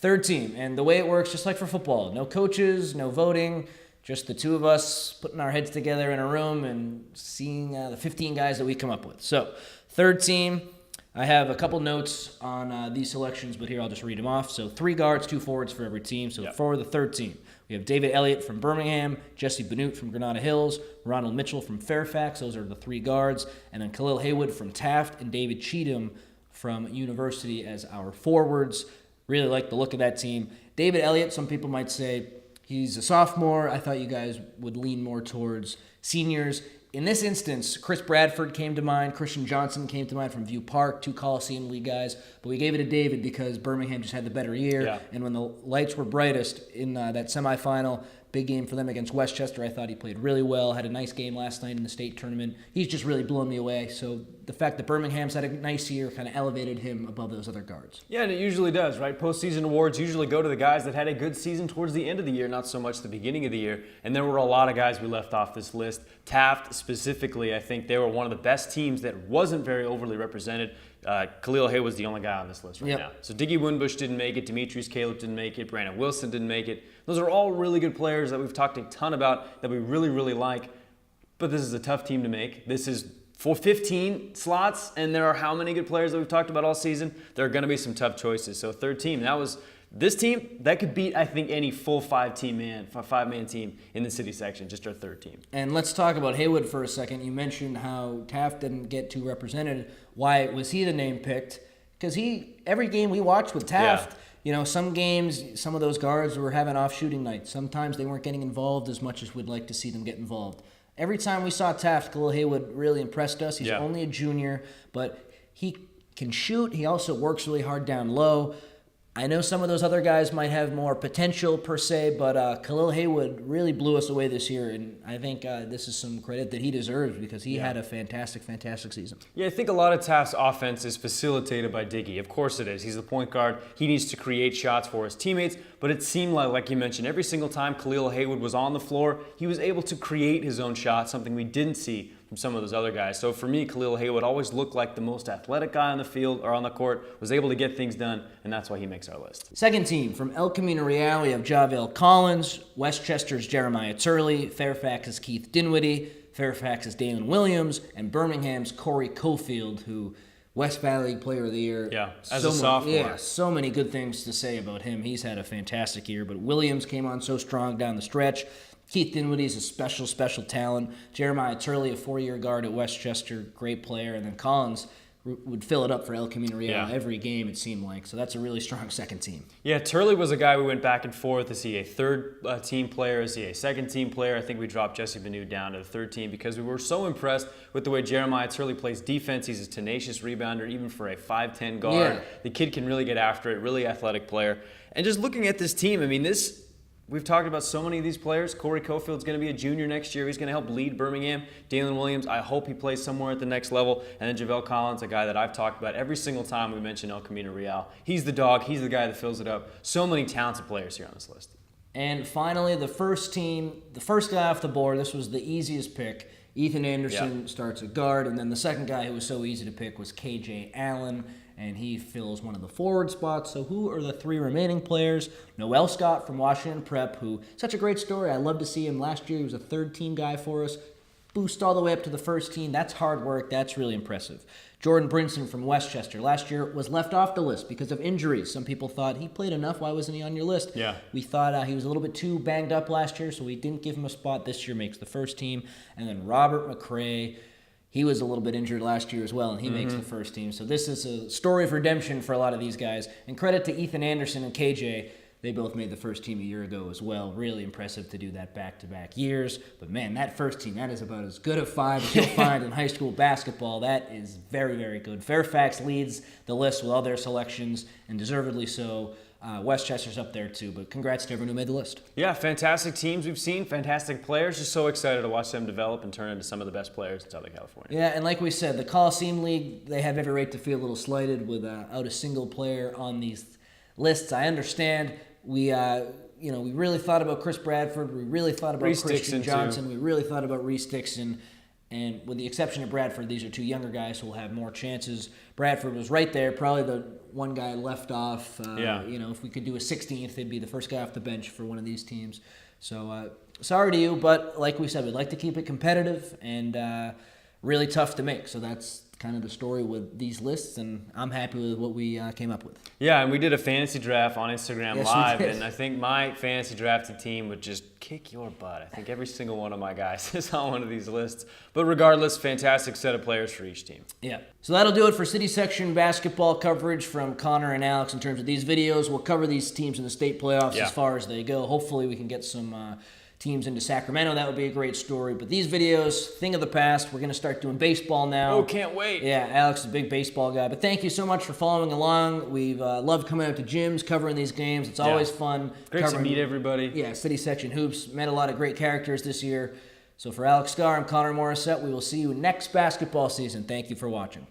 Third team, and the way it works, just like for football, no coaches, no voting, just the two of us putting our heads together in a room and seeing the 15 guys that we come up with. So, third team, I have a couple notes on these selections, but here I'll just read them off. So 3 guards, 2 forwards for every team. So for the third team, we have David Elliott from Birmingham, Jesse Benute from Granada Hills, Ronald Mitchell from Fairfax. Those are the 3 guards. And then Khalil Haywood from Taft and David Cheatham from University as our forwards. Really like the look of that team. David Elliott, some people might say he's a sophomore. I thought you guys would lean more towards seniors. In this instance, Chris Bradford came to mind. Christian Johnson came to mind from View Park, 2 Coliseum League guys. But we gave it to David because Birmingham just had the better year. Yeah. And when the lights were brightest in that semifinal, big game for them against Westchester, I thought he played really well. Had a nice game last night in the state tournament. He's just really blown me away. So the fact that Birmingham's had a nice year kind of elevated him above those other guards. Yeah, and it usually does, right? Postseason awards usually go to the guys that had a good season towards the end of the year, not so much the beginning of the year. And there were a lot of guys we left off this list. Taft specifically, I think they were one of the best teams that wasn't very overly represented. Khalil Hay was the only guy on this list right now. So Diggy Winbush didn't make it. Demetrius Caleb didn't make it. Brandon Wilson didn't make it. Those are all really good players that we've talked a ton about that we really, really like. But this is a tough team to make. This is for 15 slots, and there are how many good players that we've talked about all season? There are going to be some tough choices. So third team, this team, that could beat, I think, any full five-man team in the city section, just our third team. And let's talk about Haywood for a second. You mentioned how Taft didn't get too represented. Why was he the name picked? Because every game we watched with Taft, some games, some of those guards were having off shooting nights. Sometimes they weren't getting involved as much as we'd like to see them get involved. Every time we saw Taft, Khalil Haywood really impressed us. He's only a junior, but he can shoot. He also works really hard down low. I know some of those other guys might have more potential per se, but Khalil Haywood really blew us away this year, and I think this is some credit that he deserves because he had a fantastic, fantastic season. Yeah, I think a lot of Taft's offense is facilitated by Diggy. Of course it is. He's the point guard. He needs to create shots for his teammates, but it seemed like you mentioned, every single time Khalil Haywood was on the floor, he was able to create his own shot, something we didn't see from some of those other guys. So for me, Khalil Haywood always looked like the most athletic guy on the field or on the court, was able to get things done, and that's why he makes our list. Second team, from El Camino Real, we have Javel Collins, Westchester's Jeremiah Turley, Fairfax's Keith Dinwiddie, Fairfax's Dalen Williams, and Birmingham's Corey Cofield, who West Valley Player of the Year. Yeah, as a sophomore. Yeah, so many good things to say about him. He's had a fantastic year, but Williams came on so strong down the stretch. Keith Dinwiddie is a special, special talent. Jeremiah Turley, a 4-year guard at Westchester, great player. And then Collins would fill it up for El Camino Real every game, it seemed like. So that's a really strong second team. Yeah, Turley was a guy we went back and forth. Is he a third-team player? Is he a second-team player? I think we dropped Jesse Benute down to the third team because we were so impressed with the way Jeremiah Turley plays defense. He's a tenacious rebounder, even for a 5'10 guard. Yeah. The kid can really get after it, really athletic player. And just looking at this team, I mean, we've talked about so many of these players. Corey Cofield's going to be a junior next year. He's going to help lead Birmingham. Dalen Williams, I hope he plays somewhere at the next level. And then Javel Collins, a guy that I've talked about every single time we mention El Camino Real. He's the dog. He's the guy that fills it up. So many talented players here on this list. And finally, the first team, the first guy off the board, this was the easiest pick. Ethan Anderson starts at guard. And then the second guy who was so easy to pick was KJ Allen. And he fills one of the forward spots. So who are the 3 remaining players? Noel Scott from Washington Prep, who, such a great story. I love to see him. Last year, he was a third-team guy for us. Boost all the way up to the first team. That's hard work. That's really impressive. Jordan Brinson from Westchester. Last year was left off the list because of injuries. Some people thought he played enough. Why wasn't he on your list? Yeah. We thought he was a little bit too banged up last year, so we didn't give him a spot. This year makes the first team. And then Robert McCray. He was a little bit injured last year as well, and he makes the first team. So this is a story of redemption for a lot of these guys. And credit to Ethan Anderson and KJ. They both made the first team a year ago as well. Really impressive to do that back-to-back years. But, man, that first team, that is about as good a 5 as you'll find in high school basketball. That is very, very good. Fairfax leads the list with all their selections, and deservedly so. Westchester's up there too, but congrats to everyone who made the list. Yeah, fantastic teams we've seen, fantastic players. Just so excited to watch them develop and turn into some of the best players in Southern California. Yeah, and like we said, the Coliseum League, they have every right to feel a little slighted without a single player on these lists. I understand. We really thought about Chris Bradford. We really thought about Reese Christian Dixon, Johnson. too. We really thought about Reese Dixon. And with the exception of Bradford, these are two younger guys who will have more chances. Bradford was right there, probably the one guy left off. If we could do a 16th, they'd be the first guy off the bench for one of these teams. So sorry to you, but like we said, we'd like to keep it competitive and really tough to make. So that's kind of the story with these lists, and I'm happy with what we came up with. Yeah, and we did a fantasy draft on Instagram Yes, Live, we did. and I think my fantasy drafted team would just kick your butt. I think every single one of my guys is on one of these lists. But regardless, fantastic set of players for each team. Yeah. So that'll do it for City Section basketball coverage from Connor and Alex in terms of these videos. We'll cover these teams in the state playoffs Yeah. as far as they go. Hopefully we can get some teams into Sacramento. That would be a great story. But these videos, thing of the past. We're going to start doing baseball now. Oh, can't wait. Yeah, Alex is a big baseball guy. But thank you so much for following along. We've loved coming out to gyms, covering these games. It's always fun. Great covering, to meet everybody. Yeah, City Section Hoops. Met a lot of great characters this year. So for Alex Scar, I'm Connor Morissette. We will see you next basketball season. Thank you for watching.